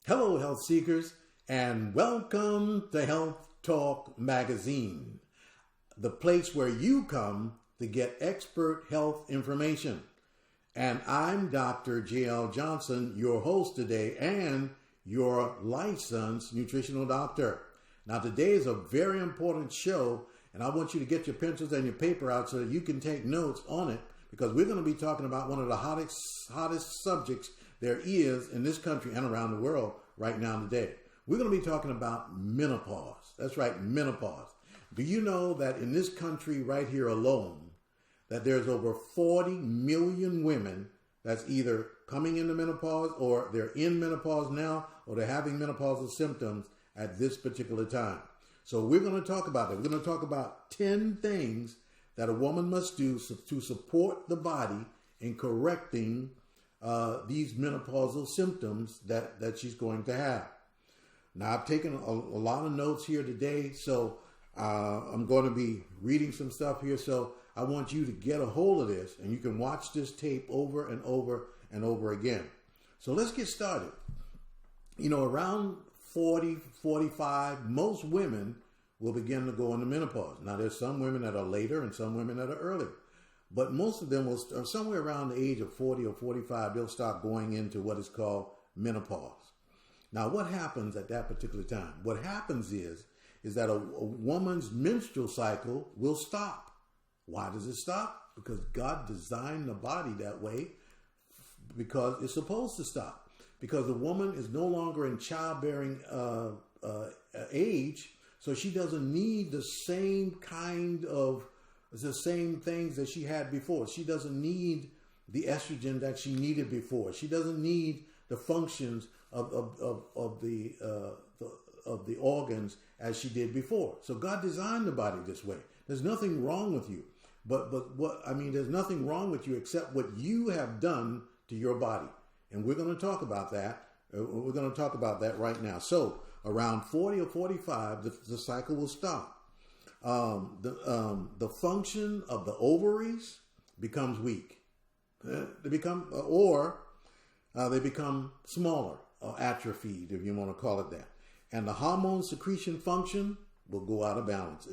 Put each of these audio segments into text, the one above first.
Hello, health seekers, and welcome to Health Talk Magazine, the place where you come to get expert health information. And I'm Dr. J.L. Johnson, your host today and your licensed nutritional doctor. Now, today is a very important show, and I want you to get your pencils and your paper out so that you can take notes on it, because we're going to be talking about one of the hottest subjects there is in this country and around the world right now today. We're going to be talking about menopause. That's right, menopause. Do you know that in this country right here alone, that there's over 40 million women that's either coming into menopause or they're in menopause now or they're having menopausal symptoms at this particular time. So we're going to talk about that. We're going to talk about 10 things that a woman must do to support the body in correcting these menopausal symptoms that she's going to have. Now, I've taken a lot of notes here today, so I'm going to be reading some stuff here. So I want you to get a hold of this, and you can watch this tape over and over and over again. So let's get started. You know, around 40, 45, most women will begin to go into menopause. Now, there's some women that are later and some women that are earlier. But most of them will start somewhere around the age of 40 or 45, they'll start going into what is called menopause. Now, what happens at that particular time? What happens is that a woman's menstrual cycle will stop. Why does it stop? Because God designed the body that way, because it's supposed to stop. Because the woman is no longer in childbearing age, so she doesn't need the same things that she had before. She doesn't need the estrogen that she needed before. She doesn't need the functions of the organs as she did before. So God designed the body this way. There's nothing wrong with you. There's nothing wrong with you except what you have done to your body. And we're going to talk about that. We're going to talk about that right now. So around 40 or 45, the cycle will stop. The function of the ovaries becomes weak. They become smaller or atrophied, if you want to call it that. And the hormone secretion function will go out of balance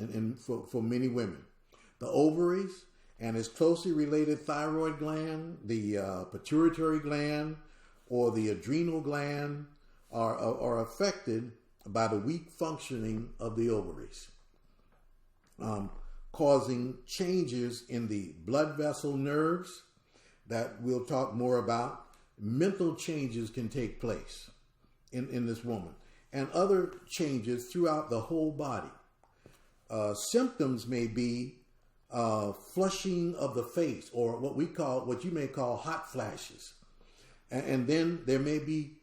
for many women. The ovaries and its closely related thyroid gland, the pituitary gland, or the adrenal gland are affected by the weak functioning of the ovaries. Causing changes in the blood vessel nerves that we'll talk more about. Mental changes can take place in this woman, and other changes throughout the whole body. Symptoms may be flushing of the face, or what you may call hot flashes, and then there may be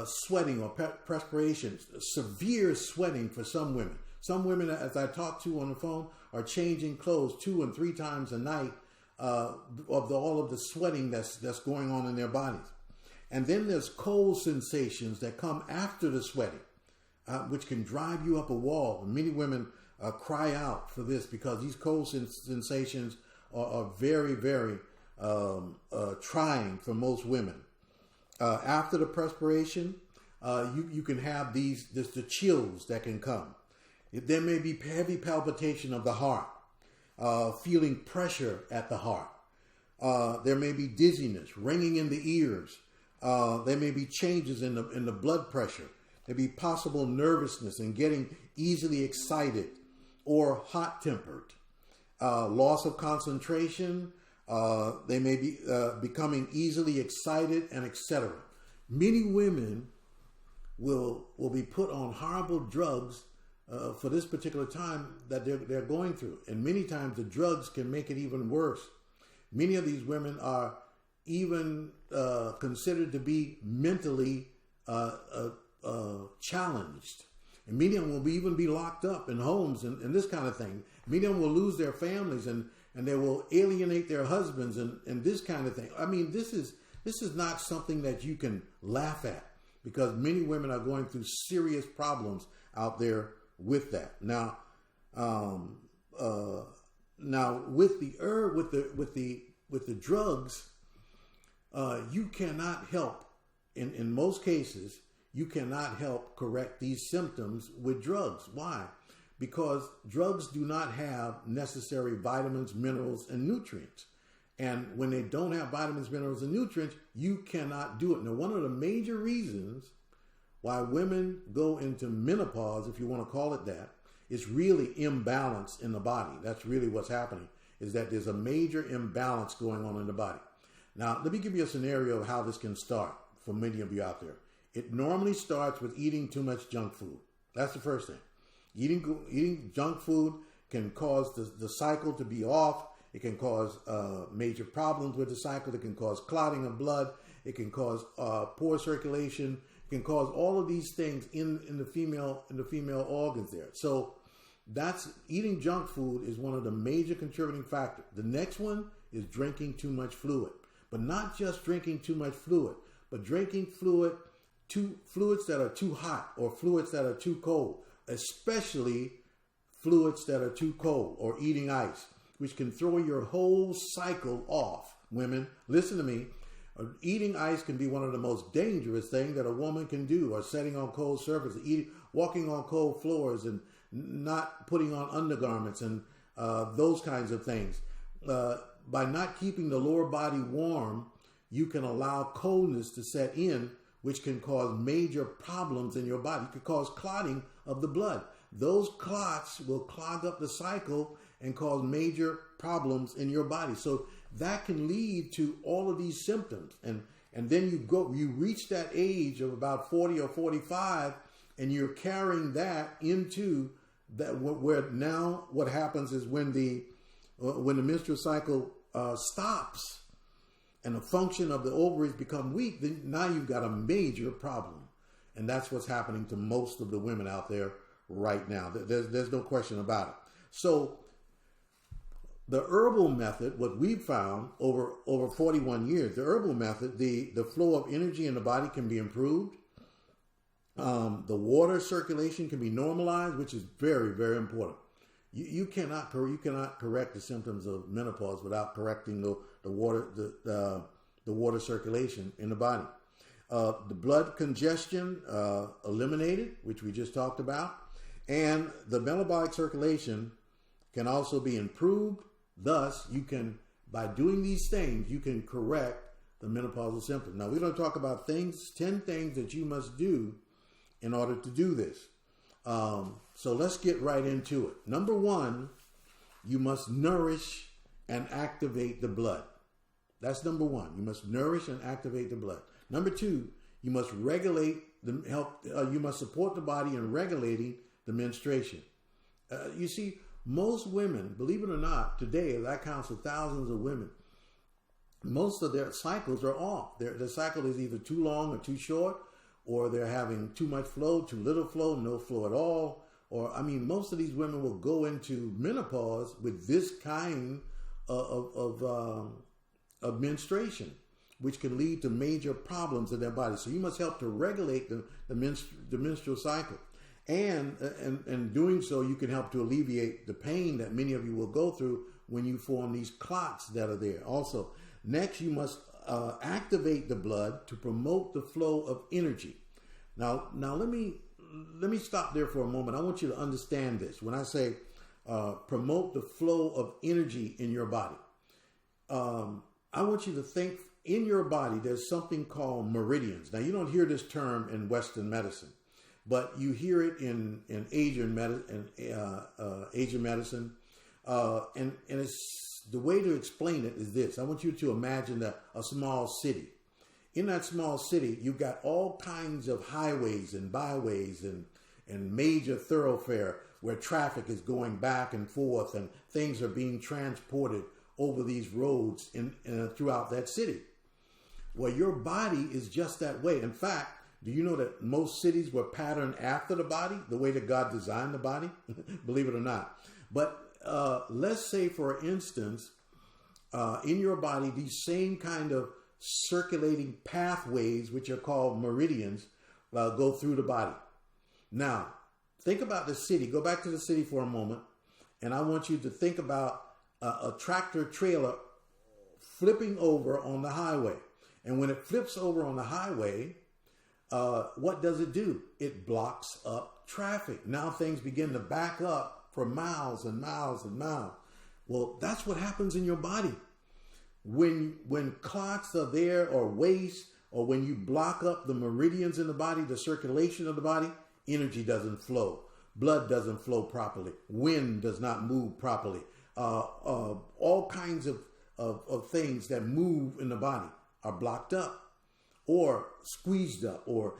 sweating or perspiration, severe sweating for some women. Some women, as I talk to on the phone, are changing clothes 2 and 3 times a night of all of the sweating that's going on in their bodies. And then there's cold sensations that come after the sweating, which can drive you up a wall. And many women cry out for this because these cold sensations are very, very trying for most women. After the perspiration, you can have the chills that can come. There may be heavy palpitation of the heart, feeling pressure at the heart. There may be dizziness, ringing in the ears. There may be changes in the blood pressure. There may be possible nervousness and getting easily excited or hot-tempered. Loss of concentration. They may be becoming easily excited, and etc. Many women will be put on horrible drugs for this particular time that they're going through. And many times the drugs can make it even worse. Many of these women are even considered to be mentally challenged. And many of them will even be locked up in homes and this kind of thing. Many of them will lose their families and they will alienate their husbands and this kind of thing. I mean, this is not something that you can laugh at, because many women are going through serious problems out there with that. Now, with the drugs, you cannot help. In most cases, you cannot help correct these symptoms with drugs. Why? Because drugs do not have necessary vitamins, minerals, and nutrients. And when they don't have vitamins, minerals, and nutrients, you cannot do it. Now, one of the major reasons why women go into menopause, if you want to call it that, is really imbalance in the body. That's really what's happening, is that there's a major imbalance going on in the body. Now, let me give you a scenario of how this can start for many of you out there. It normally starts with eating too much junk food. That's the first thing. Eating junk food can cause the cycle to be off. It can cause major problems with the cycle. It can cause clotting of blood. It can cause poor circulation. It can cause all of these things in the female organs there. So that's eating junk food is one of the major contributing factors. The next one is drinking too much fluid, but not just drinking too much fluid, but drinking fluids that are too hot or fluids that are too cold, especially fluids that are too cold, or eating ice, which can throw your whole cycle off. Women, listen to me. Eating ice can be one of the most dangerous things that a woman can do, or sitting on cold surfaces, walking on cold floors, and not putting on undergarments and those kinds of things. By not keeping the lower body warm, you can allow coldness to set in, which can cause major problems in your body. It could cause clotting of the blood. Those clots will clog up the cycle and cause major problems in your body. So that can lead to all of these symptoms. And then you reach that age of about 40 or 45, and you're carrying that into that, where now what happens is when the menstrual cycle stops and the function of the ovaries become weak, then now you've got a major problem. And that's what's happening to most of the women out there right now. There's no question about it. So the herbal method, what we've found over 41 years, the herbal method, the flow of energy in the body can be improved. The water circulation can be normalized, which is very, very important. You cannot correct the symptoms of menopause without correcting the water circulation in the body. The blood congestion eliminated, which we just talked about, and the metabolic circulation can also be improved. Thus, by doing these things, you can correct the menopausal symptoms. Now, we're going to talk about 10 things that you must do in order to do this. So let's get right into it. Number one, you must nourish and activate the blood. That's number one. You must nourish and activate the blood. Number two, you must you must support the body in regulating the menstruation. You see, most women, believe it or not, today, that counts for thousands of women, most of their cycles are off. Their cycle is either too long or too short, or they're having too much flow, too little flow, no flow at all. Or, most of these women will go into menopause with this kind of menstruation, which can lead to major problems in their body. So you must help to regulate the menstrual cycle. And doing so, you can help to alleviate the pain that many of you will go through when you form these clots that are there. Also, next, you must activate the blood to promote the flow of energy. Now let me stop there for a moment. I want you to understand this. When I say promote the flow of energy in your body, I want you to think in your body there's something called meridians. Now, you don't hear this term in Western medicine, but you hear it in Asian medicine, and it's the way to explain it is this. I want you to imagine a small city. In that small city, you've got all kinds of highways and byways and major thoroughfare where traffic is going back and forth and things are being transported over these roads throughout that city. Well, your body is just that way. In fact, do you know that most cities were patterned after the body, the way that God designed the body? Believe it or not. But let's say, for instance, in your body, these same kind of circulating pathways, which are called meridians, go through the body. Now, think about the city. Go back to the city for a moment, and I want you to think about a tractor trailer flipping over on the highway. And when it flips over on the highway, what does it do? It blocks up traffic. Now things begin to back up for miles and miles and miles. Well, that's what happens in your body. When clots are there or waste, or when you block up the meridians in the body, the circulation of the body, energy doesn't flow. Blood doesn't flow properly. Wind does not move properly. All kinds of things that move in the body are blocked up or squeezed up, or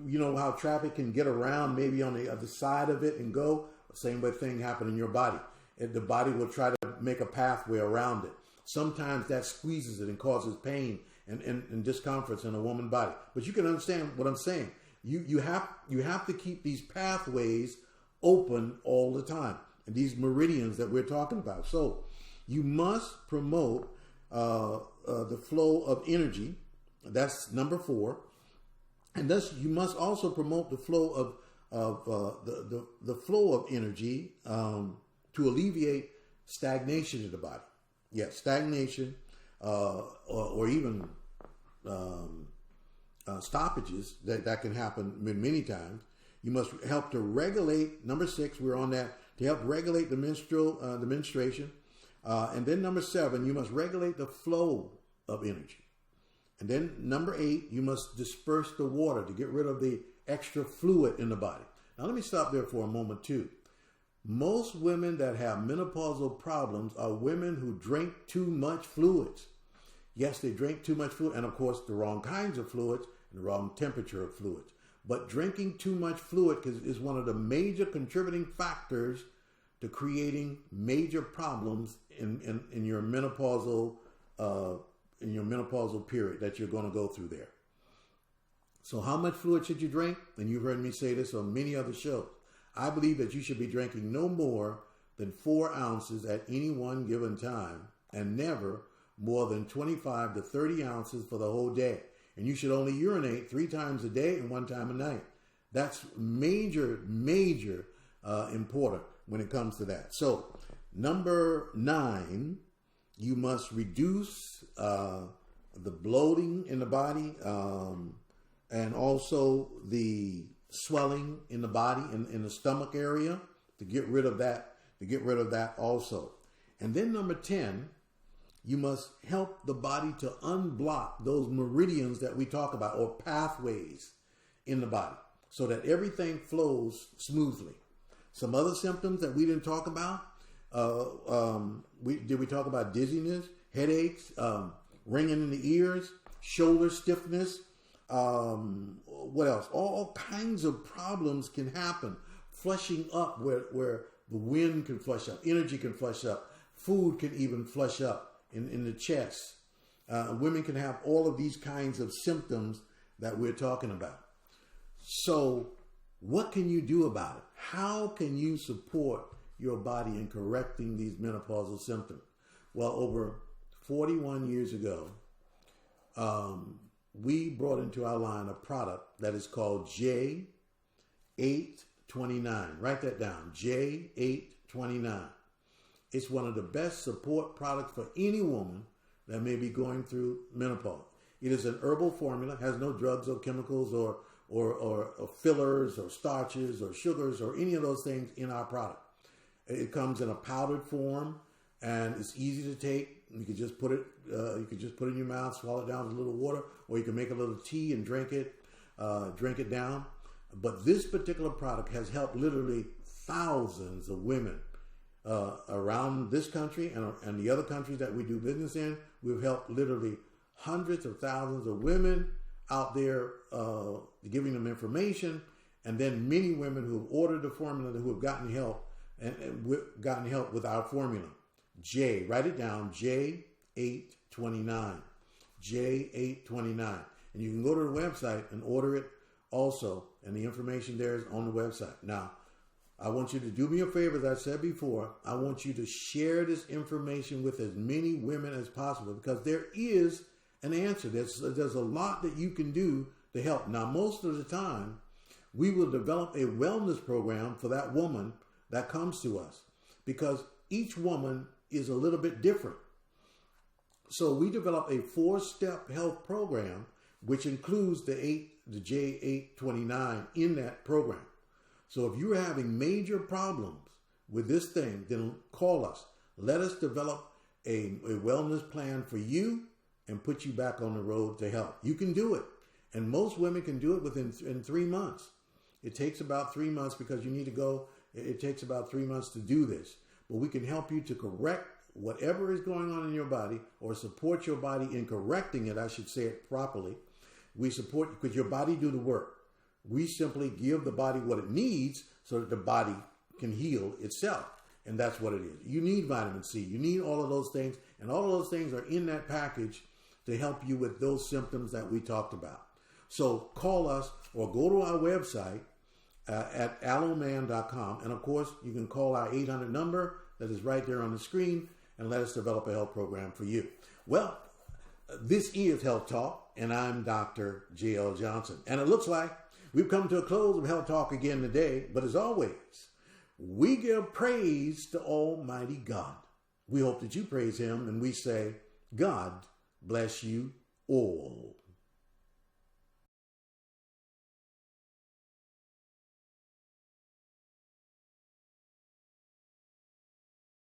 you know how traffic can get around maybe on the other side of it and go. Same way thing happen in your body. The body will try to make a pathway around it. Sometimes that squeezes it and causes pain and discomforts in a woman's body. But you can understand what I'm saying. You have to keep these pathways open all the time, and these meridians that we're talking about. So you must promote the flow of energy. That's number 4. And thus you must also promote the flow of the flow of energy to alleviate stagnation in the body. Yeah, stagnation or even stoppages that can happen many times. You must help to regulate. Number 6, we're on that, to help regulate the menstruation. And then number 7, you must regulate the flow of energy. And then number 8, you must disperse the water to get rid of the extra fluid in the body. Now let me stop there for a moment too. Most women that have menopausal problems are women who drink too much fluids. Yes, they drink too much fluid, and of course the wrong kinds of fluids and the wrong temperature of fluids. But drinking too much fluid is one of the major contributing factors to creating major problems in your menopausal period that you're going to go through there. So how much fluid should you drink? And you've heard me say this on many other shows. I believe that you should be drinking no more than 4 ounces at any one given time, and never more than 25 to 30 ounces for the whole day. And you should only urinate 3 times a day and 1 time a night. That's major important when it comes to that. So number 9, you must reduce the bloating in the body, and also the swelling in the body, in the stomach area, to get rid of that also. And then number 10, you must help the body to unblock those meridians that we talk about, or pathways in the body, so that everything flows smoothly. Some other symptoms that we didn't talk about, we talk about dizziness, headaches, ringing in the ears, shoulder stiffness, what else? All kinds of problems can happen. Flushing up where the wind can flush up, energy can flush up, food can even flush up in the chest. Women can have all of these kinds of symptoms that we're talking about. So what can you do about it? How can you support your body in correcting these menopausal symptoms? Well, over 41 years ago, we brought into our line a product that is called J829. Write that down, J829. It's one of the best support products for any woman that may be going through menopause. It is an herbal formula, has no drugs or chemicals or fillers or starches or sugars or any of those things in our product. It comes in a powdered form, and it's easy to take. You can just put it in your mouth, swallow it down with a little water, or you can make a little tea and drink it down. But this particular product has helped literally thousands of women around this country and the other countries that we do business in. We've helped literally hundreds of thousands of women out there, giving them information, and then many women who have ordered the formula who have gotten help and gotten help with our formula. Write it down, J829. J829. And you can go to the website and order it also, and the information there is on the website. Now, I want you to do me a favor, as I said before. I want you to share this information with as many women as possible, because there is an answer. There's a lot that you can do to help. Now, most of the time, we will develop a wellness program for that woman that comes to us, because each woman is a little bit different. So we develop a 4-step health program which includes the J829 in that program. So if you're having major problems with this thing, then call us. Let us develop a wellness plan for you and put you back on the road to health. You can do it. And most women can do it in 3 months. It takes about 3 months because you need to go. It takes about 3 months to do this. But we can help you to correct whatever is going on in your body, or support your body in correcting it, I should say it properly. We support, because your body do the work. We simply give the body what it needs so that the body can heal itself. And that's what it is. You need vitamin C. You need all of those things. And all of those things are in that package to help you with those symptoms that we talked about. So call us or go to our website at aloeman.com. And of course, you can call our 800 number that is right there on the screen and let us develop a health program for you. Well, this is Health Talk, and I'm Dr. J.L. Johnson. And it looks like we've come to a close of Health Talk again today. But as always, we give praise to Almighty God. We hope that you praise him, and we say, God bless you all.